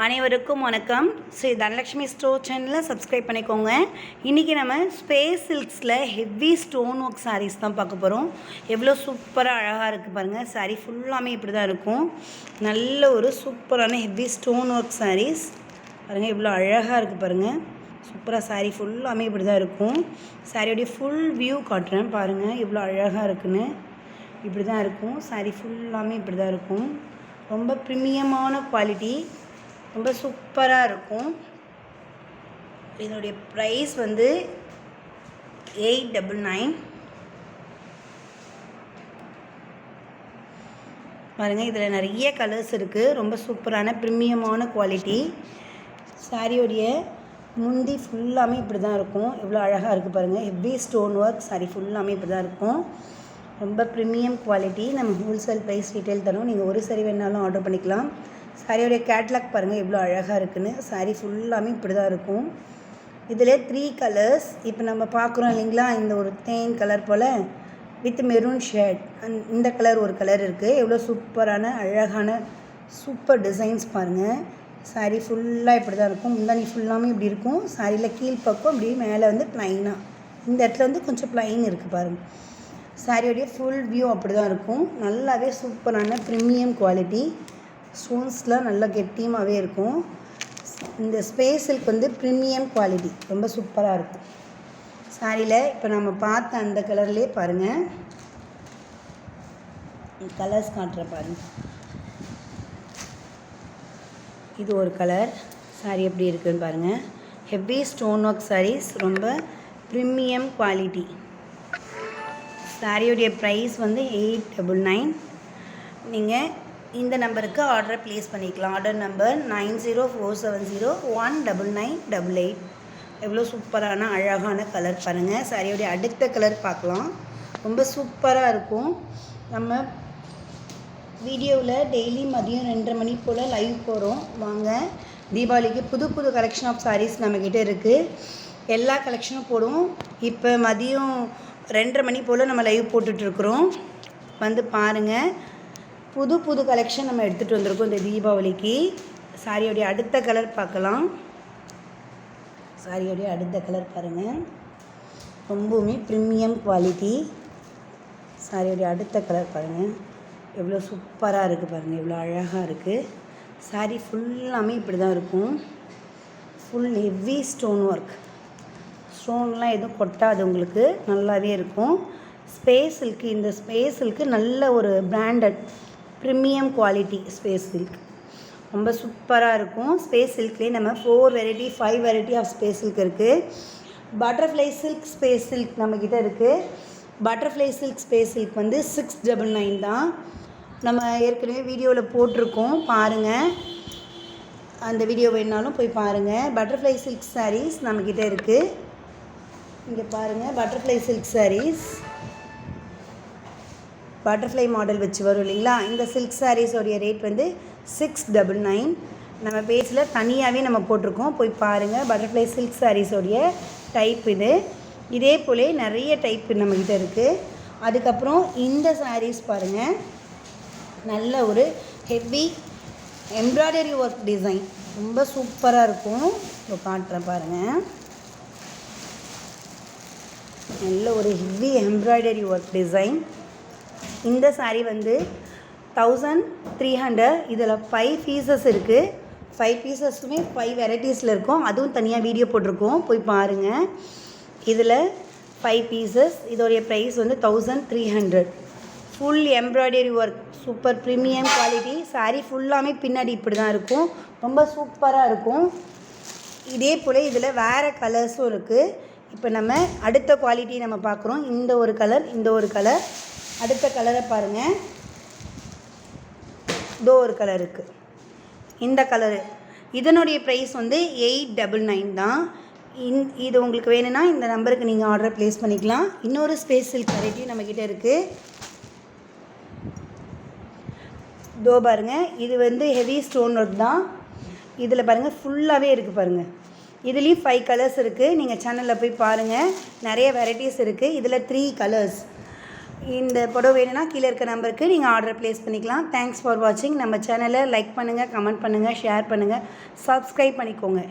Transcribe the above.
அனைவருக்கும் வணக்கம். ஸ்ரீ தனலக்ஷ்மி ஸ்டோர் சேனலை சப்ஸ்கிரைப் பண்ணிக்கோங்க. இன்றைக்கி நம்ம ஸ்பேஸ் சில்க்ஸில் ஹெவி ஸ்டோன் ஒர்க் சாரீஸ் தான் பார்க்க போகிறோம். எவ்வளோ சூப்பராக அழகாக இருக்குது பாருங்கள். சாரீ ஃபுல்லாமே இப்படி தான் இருக்கும். நல்ல ஒரு சூப்பரான ஹெவி ஸ்டோன் ஒர்க் சாரீஸ் பாருங்கள், எவ்வளோ அழகாக இருக்குது பாருங்கள். சூப்பராக சாரீ ஃபுல்லாமே இப்படி தான் இருக்கும். சாரியோடைய ஃபுல் வியூ காட்டுறேன் பாருங்கள், எவ்வளோ அழகாக இருக்குன்னு. இப்படி தான் இருக்கும். சாரீ ஃபுல்லாமே இப்படி தான் இருக்கும். ரொம்ப ப்ரீமியமான குவாலிட்டி, ரொம்ப சூப்பராக இருக்கும். இதனுடைய ப்ரைஸ் வந்து 899. பாருங்கள், இதில் நிறைய கலர்ஸ் இருக்குது. ரொம்ப சூப்பரான ப்ரீமியமான குவாலிட்டி. சாரியோடைய முந்தி ஃபுல்லாமே இப்படி தான் இருக்கும். எவ்வளோ அழகாக இருக்குது பாருங்கள். ஹெவி ஸ்டோன் ஒர்க் சாரி ஃபுல்லாமே இப்படி தான் இருக்கும். ரொம்ப ப்ரீமியம் குவாலிட்டி. நம்ம ஹோல்சேல் ப்ரைஸ் ரீட்டைல் தரோம். நீங்கள் ஒரு சாரி வேணாலும் ஆர்டர் பண்ணிக்கலாம். சாரியோடைய கேட்லாக் பாருங்கள் எவ்வளோ அழகாக இருக்குன்னு. சாரீ ஃபுல்லாமே இப்படி தான் இருக்கும். இதில் 3 கலர்ஸ் இப்போ நம்ம பார்க்குறோம் இல்லைங்களா. இந்த ஒரு தேன் கலர் போல் வித் மெரூன் ஷேட், இந்த கலர் ஒரு கலர் இருக்குது. எவ்வளோ சூப்பரான அழகான சூப்பர் டிசைன்ஸ் பாருங்கள். சாரீ ஃபுல்லாக இப்படி தான் இருக்கும். முந்தானி ஃபுல்லாமே இப்படி இருக்கும். சாரியில் கீழ்ப்பக்கம் அப்படி மேலே வந்து ப்ளைனாக, இந்த இடத்துல வந்து கொஞ்சம் ப்ளைன் இருக்குது பாருங்கள். சாரியோடைய ஃபுல் வியூ அப்படி தான் இருக்கும். நல்லாவே சூப்பரான ப்ரீமியம் குவாலிட்டி. ஸ்டோன்ஸ்லாம் நல்லா கெட்டியமாகவே இருக்கும். இந்த ஸ்பேஸ் சில்க் வந்து ப்ரீமியம் குவாலிட்டி, ரொம்ப சூப்பராக இருக்கும். சாரியில் இப்போ நம்ம பார்த்த அந்த கலர்லேயே பாருங்கள், கலர்ஸ் காட்டுற பாருங்கள். இது ஒரு கலர். சாரி எப்படி இருக்குதுன்னு பாருங்கள். ஹெவி ஸ்டோன் ஒர்க் சாரீஸ், ரொம்ப ப்ரீமியம் குவாலிட்டி. சாரியோடைய ப்ரைஸ் வந்து 899. நீங்கள் இந்த நம்பருக்கு ஆர்டரை ப்ளேஸ் பண்ணிக்கலாம். Order number 9047019988. எவ்வளோ சூப்பரான அழகான கலர் பாருங்கள். சாரியோடைய அடுத்த கலர் பார்க்கலாம். ரொம்ப சூப்பராக இருக்கும். நம்ம வீடியோவில் டெய்லி மதியம் 2:30 மணி போல் லைவ் போகிறோம். வாங்க, தீபாவளிக்கு புது புது கலெக்ஷன் ஆஃப் சாரீஸ் நம்மக்கிட்ட இருக்குது. எல்லா கலெக்ஷனும் போடுவோம். இப்போ மதியம் 2:30 மணி போல் நம்ம லைவ் போட்டுட்ருக்குறோம். வந்து பாருங்கள். புது புது கலெக்ஷன் நம்ம எடுத்துகிட்டு வந்திருக்கோம் இந்த தீபாவளிக்கு. சாரியோடைய அடுத்த கலர் பார்க்கலாம். சாரியோடைய அடுத்த கலர் பாருங்கள். ரொம்பவுமே ப்ரீமியம் குவாலிட்டி. சாரியோடைய அடுத்த கலர் பாருங்கள், எவ்வளோ சூப்பராக இருக்குது பாருங்கள். எவ்வளோ அழகாக இருக்குது. சாரி ஃபுல்லாமே இப்படி தான் இருக்கும். Full heavy stone work. ஸ்டோன்லாம் எதுவும் கொட்டாது உங்களுக்கு, நல்லாவே இருக்கும். ஸ்பேஸ் சில்க், இந்த ஸ்பேஸ் சில்க்கு நல்ல ஒரு branded premium quality space silk. ரொம்ப சூப்பராக இருக்கும். ஸ்பேஸ் சில்க்லேயே நம்ம 4 variety 5 variety of space silk இருக்குது. பட்டர்ஃப்ளை சில்க் ஸ்பேஸ் சில்க் நம்மக்கிட்ட இருக்குது. பட்டர்ஃப்ளை சில்க் ஸ்பேஸ் சில்க் வந்து 699 தான். நம்ம ஏற்கனவே வீடியோவில் போட்டிருக்கோம், பாருங்கள். அந்த வீடியோ வேணாலும் போய் பாருங்கள். பட்டர்ஃப்ளை சில்க் சாரீஸ் நம்மக்கிட்ட இருக்குது. இங்கே பாருங்கள், butterfly silk saris, butterfly model வச்சு வரும் இல்லைங்களா. இந்த சில்க் சாரீஸோடைய ரேட் வந்து 699. நம்ம பேஜில் தனியாகவே நம்ம போட்டிருக்கோம், போய் பாருங்கள். பட்டர்ஃப்ளை சில்க் சாரீஸோடைய டைப் இது. இதே போல் நிறைய டைப் நம்மக்கிட்ட இருக்குது. அதுக்கப்புறம் இந்த சாரீஸ் பாருங்கள், நல்ல ஒரு ஹெவி எம்ப்ராய்டரி ஒர்க் டிசைன், ரொம்ப சூப்பராக இருக்கும். இப்போ காட்டுறேன் பாருங்கள். நல்ல ஒரு ஹெவி எம்ப்ராய்டரி ஒர்க் டிசைன். இந்த சாரீ வந்து 1300. இதில் 5 பீசஸ் இருக்குது. 5 பீசஸுமே 5 வெரைட்டிஸில் இருக்கும். அதுவும் தனியாக வீடியோ போட்டிருக்கோம், போய் பாருங்கள். இதில் 5 பீசஸ். இதோடைய ப்ரைஸ் வந்து 1300. Full embroidery work, super premium quality. Sari ஃபுல்லாமே பின்னாடி இப்படி தான் இருக்கும். ரொம்ப சூப்பராக இருக்கும். இதே போல் இதில் வேறு கலர்ஸும் இருக்குது. இப்போ நம்ம அடுத்த குவாலிட்டி நம்ம பார்க்குறோம். இந்த ஒரு கலர், இந்த ஒரு கலர். அடுத்த கலரை பாருங்கள். இதோ ஒரு கலர் இருக்குது, இந்த கலரு. இதனுடைய ப்ரைஸ் வந்து 899 தான். இது உங்களுக்கு வேணும்னா இந்த நம்பருக்கு நீங்கள் ஆர்டர் ப்ளேஸ் பண்ணிக்கலாம். இன்னொரு ஸ்பேஸ் சில்க் வெரைட்டி நம்மக்கிட்ட இருக்குது. இதோ பாருங்கள், இது வந்து ஹெவி ஸ்டோன் ஒர்க் தான். இதில் பாருங்கள் ஃபுல்லாகவே இருக்குது பாருங்கள். இதுலேயும் 5 கலர்ஸ் இருக்குது. நீங்கள் சேனலில் போய் பாருங்கள், நிறைய வெரைட்டிஸ் இருக்குது. இதில் 3 கலர்ஸ். இந்த புடவை வேணும்னா கீழே இருக்க நம்பருக்கு நீங்கள் ஆர்டர் ப்ளேஸ் பண்ணிக்கலாம். தேங்க்ஸ் ஃபார் வாட்சிங். நம்ம சேனலை லைக் பண்ணுங்கள், கமெண்ட் பண்ணுங்கள், ஷேர் பண்ணுங்கள், சப்ஸ்கிரைப் பண்ணிக்கோங்க.